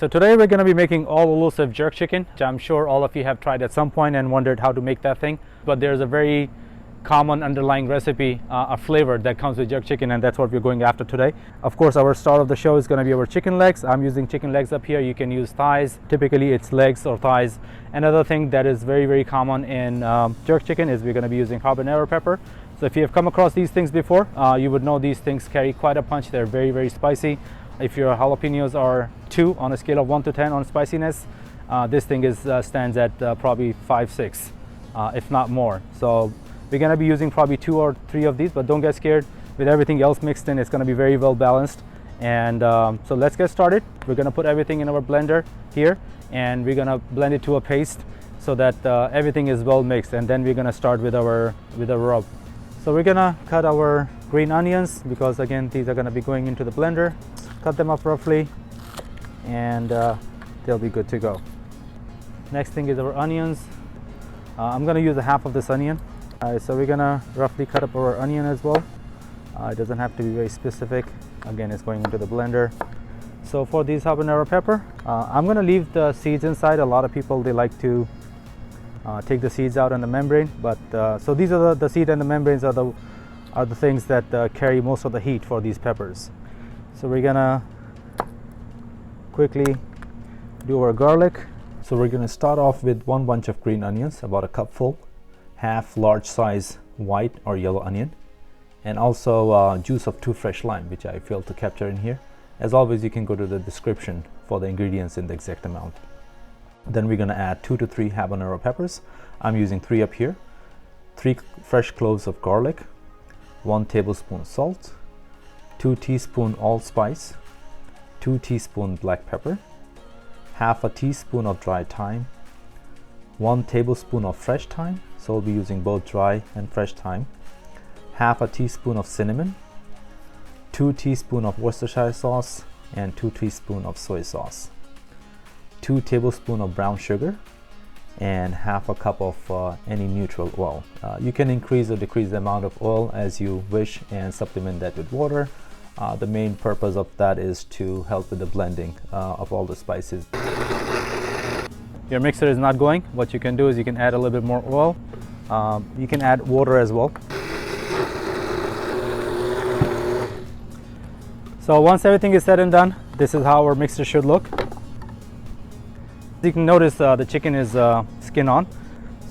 So today we're going to be making all elusive jerk chicken, which I'm sure all of you have tried at some point and wondered how to make that thing. But there's a very common underlying recipe, a flavor that comes with jerk chicken, and that's what we're going after today. Of course, our start of the show is going to be our chicken legs. I'm using chicken legs up here. You can use thighs. Typically it's legs or thighs. Another thing that is very common in jerk chicken is we're going to be using habanero pepper. So if you have come across these things before, you would know these things carry quite a punch. They're very spicy. If your jalapenos are 2 on a scale of 1 to 10 on spiciness, this thing stands at probably 5, 6, if not more. So we're going to be using probably 2 or 3 of these, but don't get scared. With everything else mixed in, it's going to be very well balanced. And so let's get started. We're going to put everything in our blender here, and we're going to blend it to a paste so that everything is well mixed. And then we're going to start with our rub. So we're going to cut our green onions, because again, these are going to be going into the blender. Cut them up roughly, and they'll be good to go. Next thing is our onions. I'm going to use a half of this onion. So we're going to roughly cut up our onion as well. It doesn't have to be very specific. Again, it's going into the blender. So for these habanero pepper, I'm going to leave the seeds inside. A lot of people, they like to take the seeds out on the membrane, but so these are the seed and the membranes are the things that carry most of the heat for these peppers. So we're gonna quickly do our garlic. So we're gonna start off with 1 bunch of green onions, about a cupful, half large size white or yellow onion, and also juice of 2 fresh lime, which I failed to capture in here. As always, you can go to the description for the ingredients in the exact amount. Then we're gonna add 2 to 3 habanero peppers. I'm using 3 up here, 3 fresh cloves of garlic, 1 tablespoon salt, 2 teaspoon allspice, 2 teaspoon black pepper, half a teaspoon of dry thyme, 1 tablespoon of fresh thyme, so we'll be using both dry and fresh thyme, half a teaspoon of cinnamon, 2 teaspoon of Worcestershire sauce, and 2 teaspoon of soy sauce, 2 tablespoon of brown sugar, and half a cup of any neutral oil. You can increase or decrease the amount of oil as you wish and supplement that with water. The main purpose of that is to help with the blending of all the spices. Your mixer is not going. What you can do is you can add a little bit more oil. You can add water as well. So once everything is said and done, this is how our mixer should look. You can notice the chicken is skin on.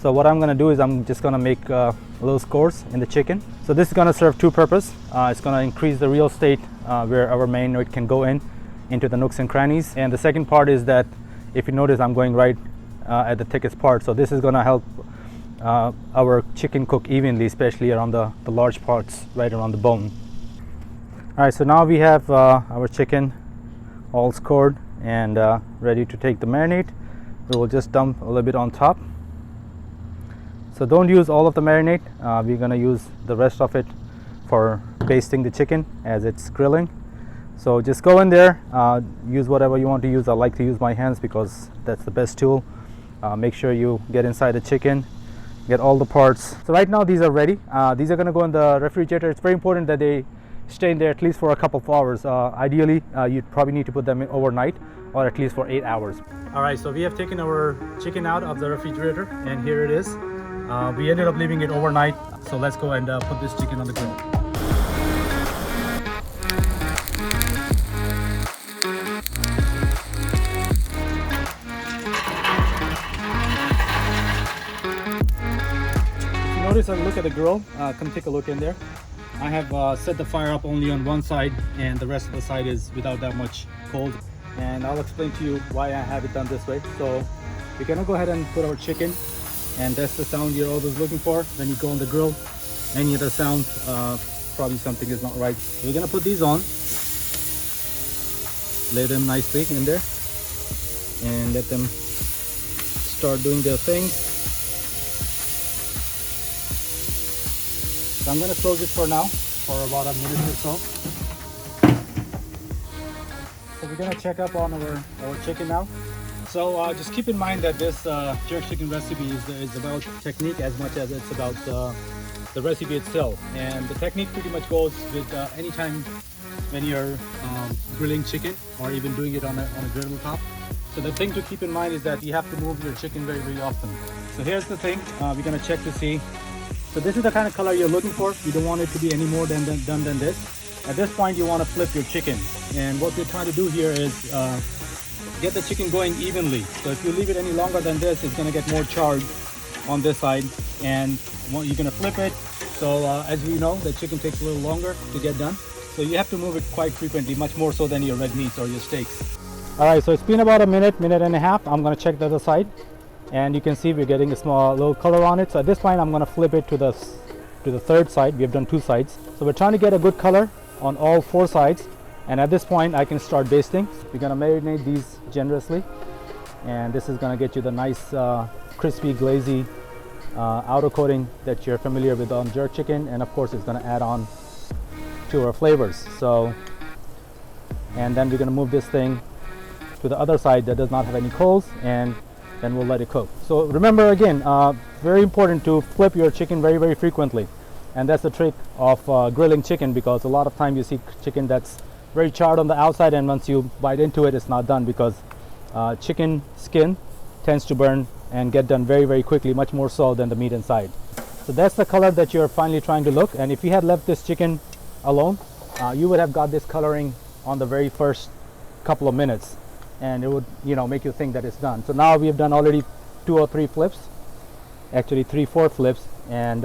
So what I'm going to do is I'm just going to make little scores in the chicken. So this is going to serve 2 purposes. It's going to increase the real estate where our marinade can go into the nooks and crannies. And the second part is that if you notice, I'm going right at the thickest part. So this is going to help our chicken cook evenly, especially around the large parts right around the bone. All right, so now we have our chicken all scored and ready to take the marinade. We will just dump a little bit on top. So don't use all of the marinade. We're going to use the rest of it for basting the chicken as it's grilling. So just go in there, use whatever you want to use. I like to use my hands because that's the best tool. Make sure you get inside the chicken, get all the parts. So right now these are ready. These are going to go in the refrigerator. It's very important that they stay in there at least for a couple of hours. Ideally, you'd probably need to put them in overnight or at least for 8 hours. All right, so we have taken our chicken out of the refrigerator, and here it is. We ended up leaving it overnight, so let's go and put this chicken on the grill. If you notice a look at the grill, come take a look in there. I have set the fire up only on one side, and the rest of the side is without that much cold. And I'll explain to you why I have it done this way. So we're gonna go ahead and put our chicken, and that's the sound you're always looking for when you go on the grill. Any other sound, probably something is not right. We're gonna put these on, lay them nicely in there, and let them start doing their thing. So I'm gonna close it for now, for about a minute or so. So we're gonna check up on our chicken now. So just keep in mind that this jerk chicken recipe is about technique as much as it's about the recipe itself. And the technique pretty much goes with any time when you're grilling chicken or even doing it on a griddle top. So the thing to keep in mind is that you have to move your chicken very, very often. So here's the thing, we're gonna check to see. So this is the kind of color you're looking for. You don't want it to be any more done than this. At this point, you want to flip your chicken. And what we're trying to do here is get the chicken going evenly. So if you leave it any longer than this, it's gonna get more charred on this side. And you're gonna flip it. So as we know, the chicken takes a little longer to get done. So you have to move it quite frequently, much more so than your red meats or your steaks. All right, so it's been about a minute and a half. I'm gonna check the other side. And you can see we're getting a small little color on it. So at this point, I'm gonna flip it to the third side. We have done two sides. So we're trying to get a good color on all four sides. And at this point, I can start basting. We're gonna marinate these generously. And this is gonna get you the nice, crispy, glazy outer coating that you're familiar with on jerk chicken. And of course, it's gonna add on to our flavors. So, and then we're gonna move this thing to the other side that does not have any coals, and then we'll let it cook. So remember again, very important to flip your chicken very, very frequently. And that's the trick of grilling chicken, because a lot of time you see chicken that's very charred on the outside, and once you bite into it, it's not done, because chicken skin tends to burn and get done very, very quickly, much more so than the meat inside. So that's the color that you're finally trying to look. And if you had left this chicken alone, you would have got this coloring on the very first couple of minutes, and it would, you know, make you think that it's done. So now we have done already 2 or 3 flips, actually 3-4 flips, and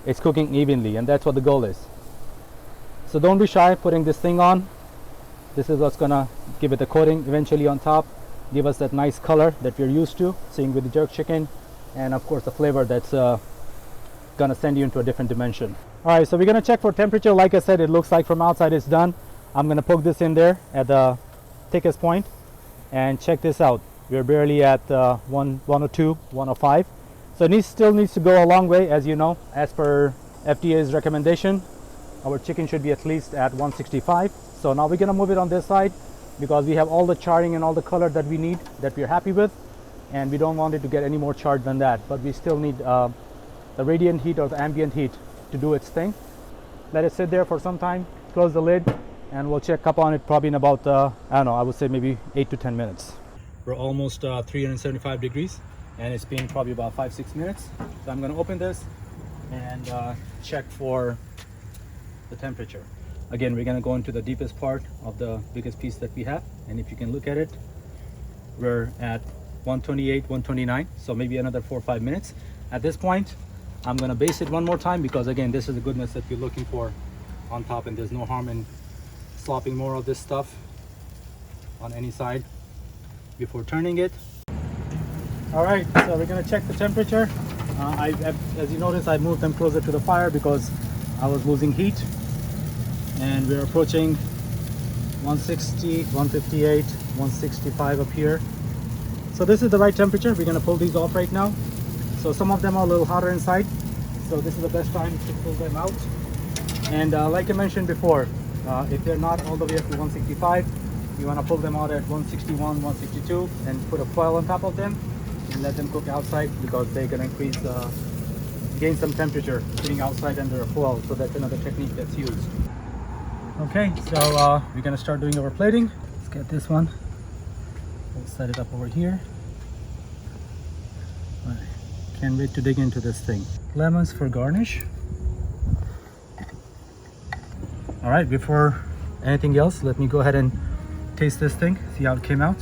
it's cooking evenly, and that's what the goal is. So don't be shy putting this thing on. This is what's gonna give it a coating eventually on top, give us that nice color that we're used to seeing with the jerk chicken, and of course the flavor that's gonna send you into a different dimension. All right, so we're gonna check for temperature. Like I said, it looks like from outside it's done. I'm gonna poke this in there at the thickest point, and check this out. We're barely at 102, 105. So it still needs to go a long way, as you know. As per FDA's recommendation, our chicken should be at least at 165. So now we're gonna move it on this side, because we have all the charring and all the color that we need, that we're happy with, and we don't want it to get any more charred than that. But we still need the radiant heat or the ambient heat to do its thing. Let it sit there for some time, close the lid, and we'll check up on it probably in about, I don't know, I would say maybe 8 to 10 minutes. We're almost 375 degrees, and it's been probably about 5-6 minutes. So I'm gonna open this and check for the temperature. Again, we're gonna go into the deepest part of the biggest piece that we have, and if you can look at it, we're at 128, 129, so maybe another 4 or 5 minutes. At this point, I'm gonna baste it one more time, because again, this is the goodness that you're looking for on top, and there's no harm in slopping more of this stuff on any side before turning it. All right, so we're gonna check the temperature. As you notice, I moved them closer to the fire because I was losing heat, and we're approaching 160, 158, 165 up here. So this is the right temperature. We're gonna pull these off right now. So some of them are a little hotter inside, so this is the best time to pull them out. And like I mentioned before, if they're not all the way up to 165, you want to pull them out at 161, 162, and put a foil on top of them and let them cook outside, because they're going to gain some temperature sitting outside under a foil. So that's another technique that's used. Okay, so we're going to start doing our plating. Let's get this one. We'll set it up over here. All right. Can't wait to dig into this thing. Lemons for garnish. All right, before anything else, let me go ahead and taste this thing, see how it came out.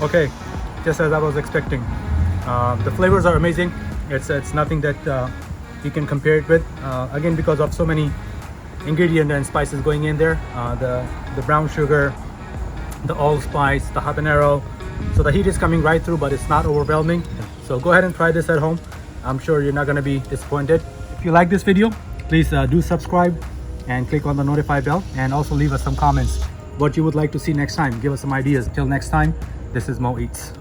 Okay, just as I was expecting. The flavors are amazing. It's nothing that you can compare it with. Again, because of so many ingredients and spices going in there, the brown sugar, the allspice, the habanero. So the heat is coming right through, but it's not overwhelming. So go ahead and try this at home. I'm sure you're not going to be disappointed. If you like this video, please do subscribe and click on the notify bell, and also leave us some comments what you would like to see next time. Give us some ideas. Till next time, this is Mo Eats.